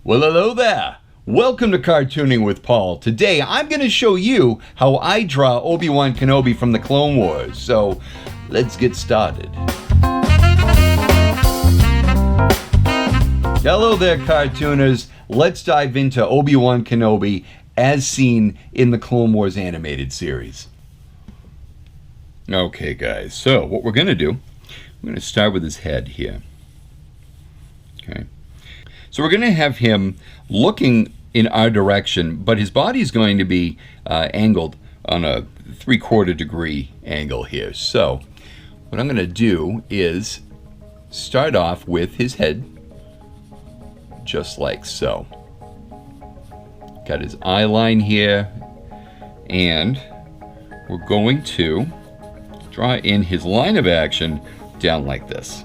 Well, hello there. Welcome to Cartooning with Paul. Today, I'm going to show you how I draw Obi Wan Kenobi from the Clone Wars. So, let's get started. Hello there, cartooners. Let's dive into Obi Wan Kenobi as seen in the Clone Wars animated series. Okay, guys. So, what we're going to do, we're going to start with his head here. Okay. So we're going to have him looking in our direction, but his body is going to be angled on a 3/4 degree angle here. So what I'm going to do is start off with his head, just like so. Got his eye line here, and we're going to draw in his line of action down like this.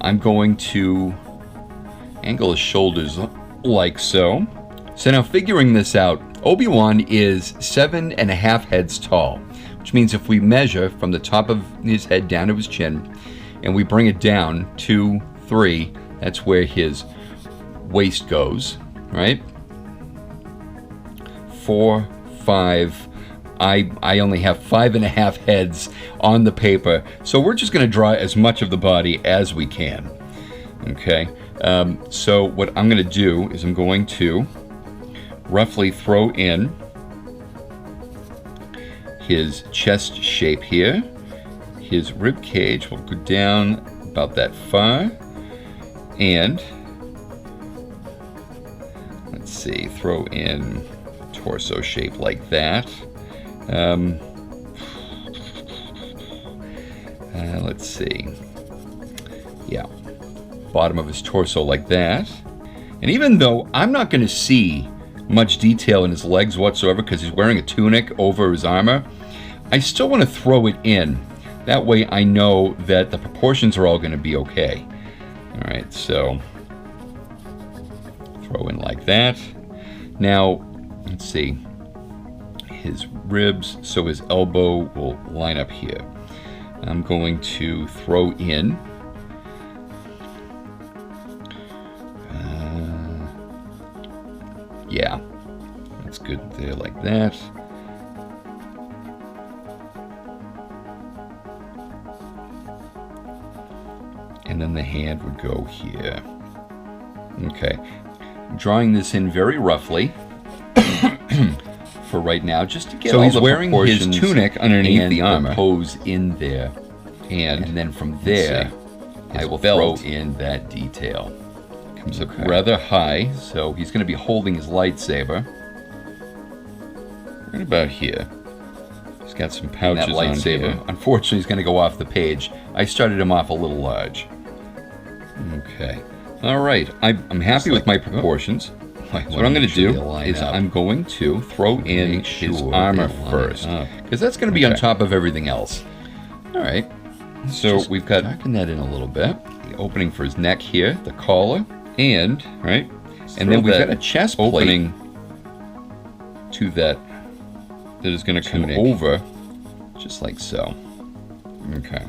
I'm going to angle his shoulders like so. So now figuring this out, Obi-Wan is 7.5 heads tall, which means if we measure from the top of his head down to his chin, and we bring it down 2, 3, that's where his waist goes, right? 4, 5, I only have 5.5 heads on the paper, so we're just going to draw as much of the body as we can. Okay, so what I'm going to do is I'm going to roughly throw in his chest shape here. His rib cage will go down about that far, and let's see, throw in torso shape like that. Let's see, yeah, bottom of his torso like that. And even though I'm not going to see much detail in his legs whatsoever because he's wearing a tunic over his armor, I still want to throw it in. That way I know that the proportions are all going to be okay. Alright, so throw in like that. Now, let's see, his ribs, so his elbow will line up here. I'm going to throw in yeah, that's good there like that. And then the hand would go here. Okay, drawing this in very roughly for right now, just to get so all he's the wearing his tunic underneath the armor. Pose in there, and then from there, I will throw in that detail. Comes up rather high, so he's going to be holding his lightsaber right about here. He's got some pouches on lightsaber. Unfortunately, he's going to go off the page. I started him off a little large. Okay. All right. I'm happy with my proportions. So what I'm going to do is I'm going to throw in his armor first, because that's going to be on top of everything else. All right. So we've got darken that in a little bit. The opening for his neck here, the collar, and right, and then we've got a chest opening to that is going to come over, just like so. Okay.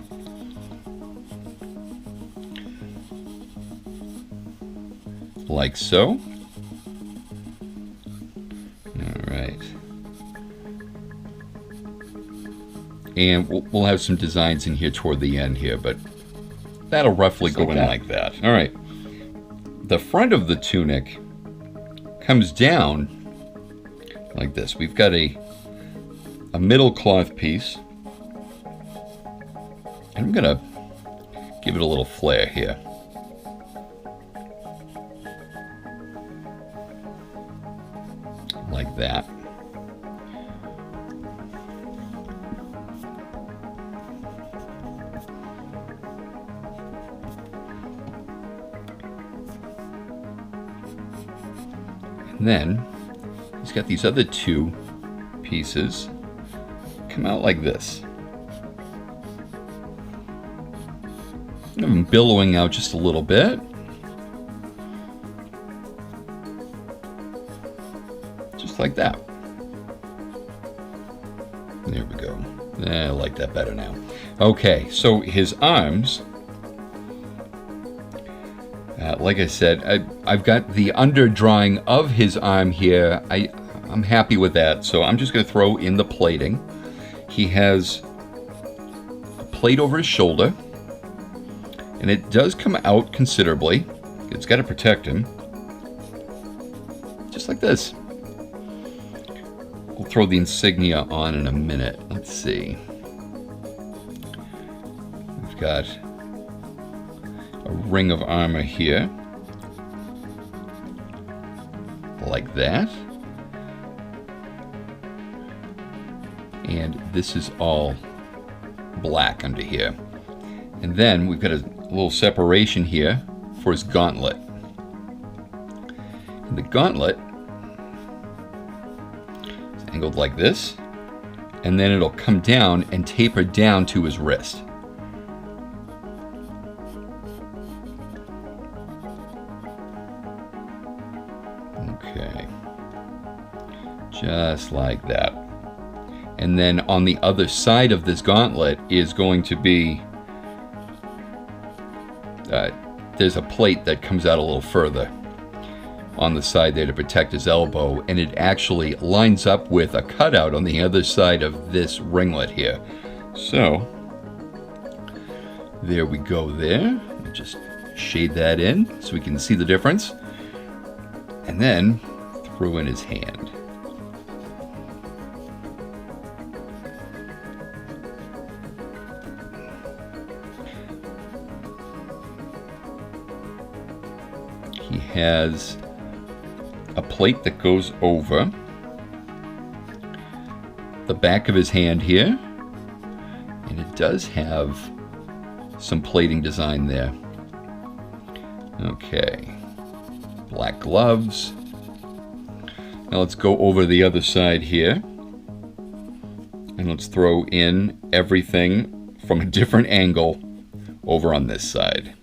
Like so. Alright. And we'll have some designs in here toward the end here, but that'll roughly go in like that. Alright. The front of the tunic comes down like this. We've got a middle cloth piece. I'm going to give it a little flare here. Like that. And then he's got these other two pieces come out like this. I'm billowing out just a little bit. Just like that. There we go. I like that better now. Okay, so his arms Like I said, I've got the underdrawing of his arm here. I'm happy with that, so I'm just going to throw in the plating. He has a plate over his shoulder, and it does come out considerably. It's got to protect him. Just like this. We'll throw the insignia on in a minute. Let's see. We've got a ring of armor here. Like that. And this is all black under here. And then we've got a little separation here for his gauntlet. And the gauntlet is angled like this, and then it'll come down and taper down to his wrist. Okay. Just like that. And then on the other side of this gauntlet is going to be, there's a plate that comes out a little further on the side there to protect his elbow, and it actually lines up with a cutout on the other side of this ringlet here. So, there we go there. Just shade that in so we can see the difference. And then throw in his hand. He has a plate that goes over the back of his hand here, and it does have some plating design there. Okay, black gloves. Now let's go over the other side here, and let's throw in everything from a different angle over on this side.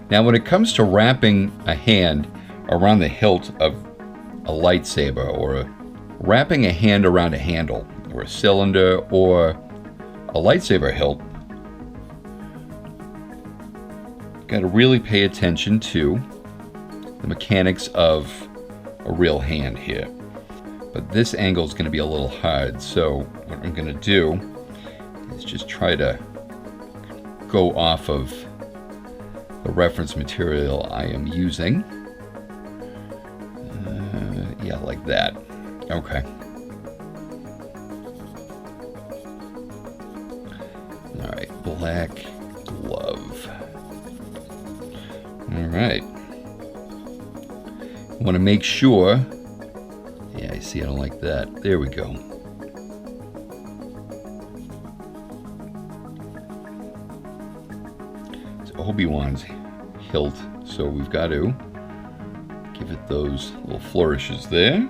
Now, when it comes to wrapping a hand around the hilt of a lightsaber, or wrapping a hand around a handle, or a cylinder, or a lightsaber hilt, you've got to really pay attention to the mechanics of a real hand here. But this angle is going to be a little hard, so what I'm going to do is just try to go off of the reference material I am using. Yeah, like that. Okay. All right, black glove. All right. I want to make sure. Yeah, I see, I don't like that. There we go. Obi-Wan's hilt, so we've got to give it those little flourishes there.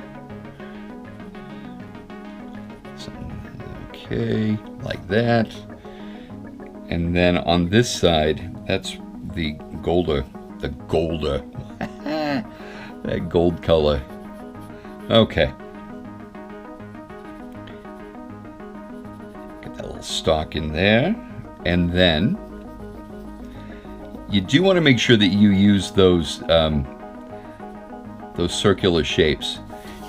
Okay, like that. And then on this side, that's the golder, that gold color. Okay. Get that little stalk in there, and then you do want to make sure that you use those circular shapes.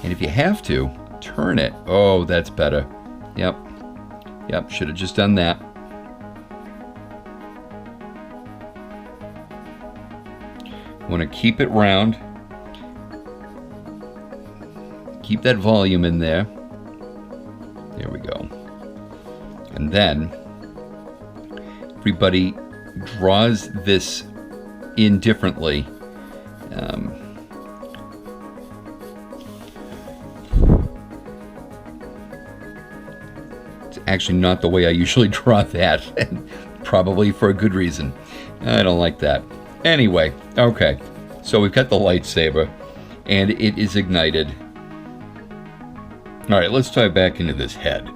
And if you have to, turn it. Oh, that's better. Yep. Yep, should have just done that. Want to keep it round. Keep that volume in there. There we go. And then everybody draws this in differently. It's actually not the way I usually draw that, and probably for a good reason. I don't like that. Anyway, okay, so we've got the lightsaber, and it is ignited. All right, let's dive back into this head.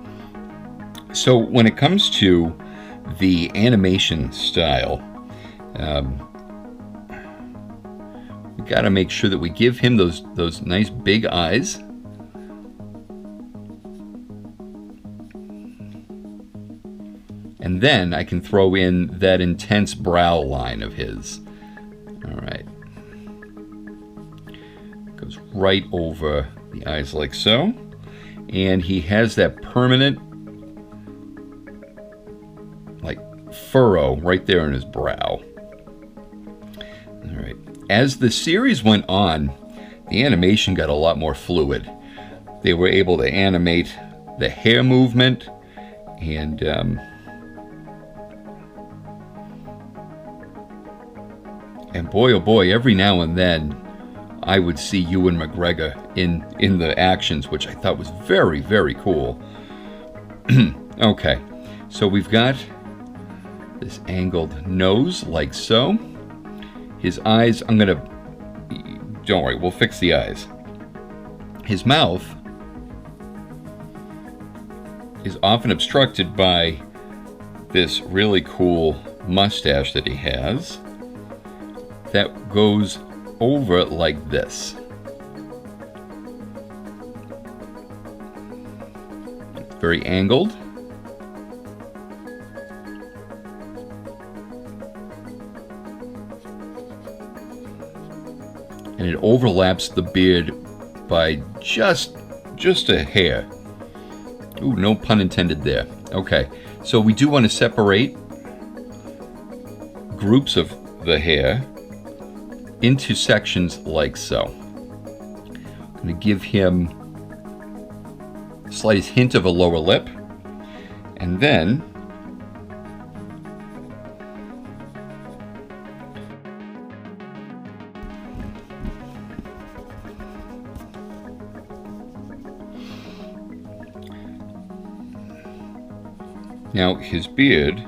So when it comes to the animation style, we got to make sure that we give him those nice big eyes. And then I can throw in that intense brow line of his. All right. Goes right over the eyes like so. And he has that permanent, like, furrow right there in his brow. All right. As the series went on, the animation got a lot more fluid. They were able to animate the hair movement and boy, oh boy, every now and then I would see Ewan McGregor in the actions, which I thought was very, very cool. Okay, so we've got this angled nose like so. His eyes, don't worry, we'll fix the eyes. His mouth is often obstructed by this really cool mustache that he has that goes over like this. Very angled. And it overlaps the beard by just a hair. Ooh, no pun intended there. Okay, so we do want to separate groups of the hair into sections like so. I'm going to give him the slightest hint of a lower lip, and then now his beard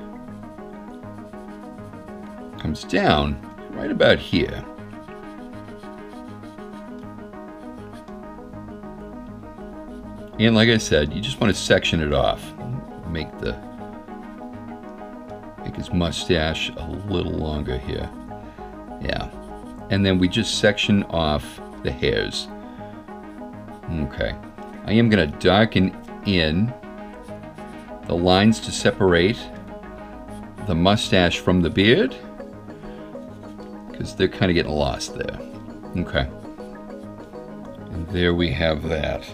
comes down right about here. And like I said, you just want to section it off. Make his mustache a little longer here. Yeah. And then we just section off the hairs. Okay. I am going to darken in the lines to separate the mustache from the beard, because they're kind of getting lost there. Okay. And there we have that.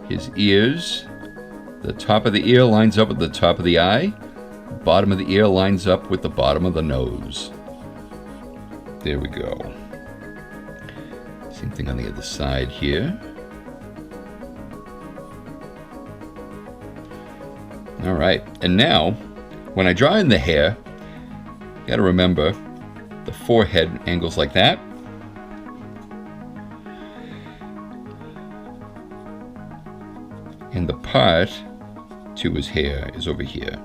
His ears, the top of the ear lines up with the top of the eye, the bottom of the ear lines up with the bottom of the nose. There we go. Same thing on the other side here. All right, and now, when I draw in the hair, you gotta remember the forehead angles like that. And the part to his hair is over here.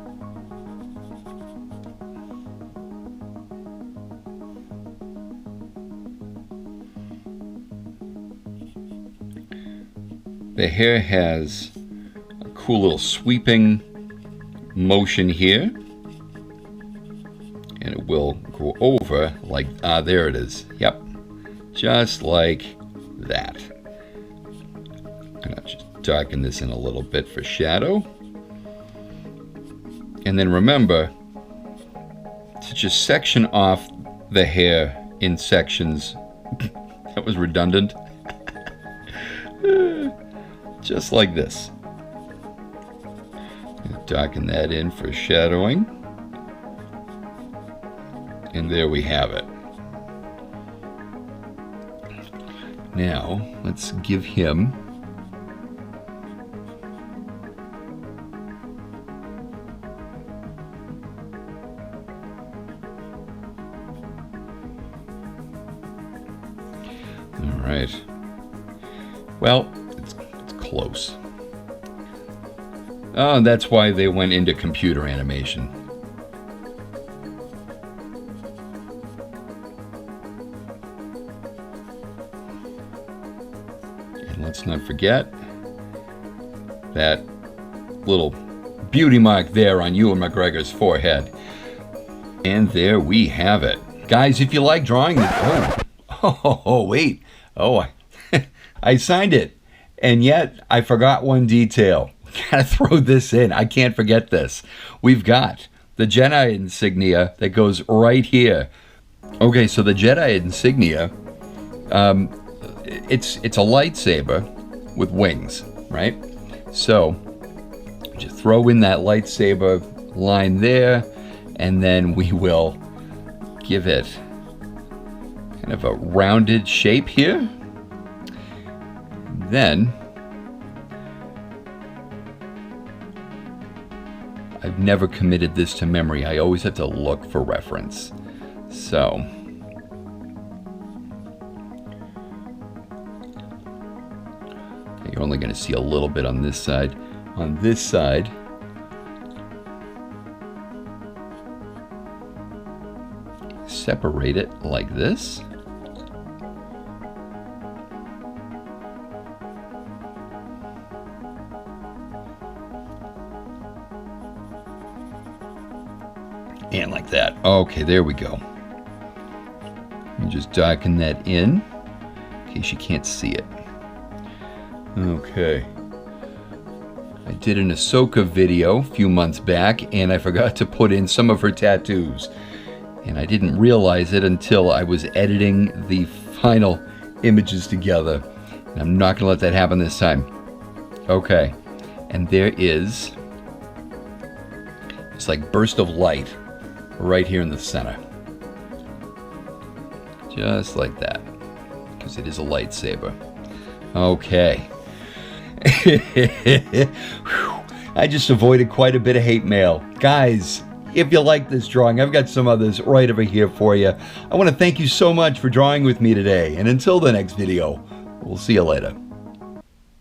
The hair has a cool little sweeping motion here, and it will go over like, there it is. Yep, just like that. I'm gonna just darken this in a little bit for shadow. And then remember to just section off the hair in sections. That was redundant. Just like this. Darken that in for shadowing. And there we have it. Now, let's give him right. Well, it's close. Oh, that's why they went into computer animation. And let's not forget that little beauty mark there on Ewan McGregor's forehead. And there we have it. Guys, if you like drawing the... wait. I signed it. And yet, I forgot one detail. Gotta throw this in. I can't forget this. We've got the Jenna Insignia that goes right here. Okay, so the Jenna Insignia, it's a lightsaber with wings, right? So, just throw in that lightsaber line there, and then we will give it kind of a rounded shape here. Then I've never committed this to memory. I always have to look for reference. So you're only going to see a little bit on this side. On this side, separate it like this. And like that. Okay, there we go. And just darken that in case you can't see it. Okay. I did an Ahsoka video a few months back, and I forgot to put in some of her tattoos. And I didn't realize it until I was editing the final images together. And I'm not going to let that happen this time. Okay. And there is this like burst of light right here in the center. Just like that. Because it is a lightsaber. Okay. I just avoided quite a bit of hate mail. Guys, if you like this drawing, I've got some others right over here for you. I want to thank you so much for drawing with me today. And until the next video, we'll see you later.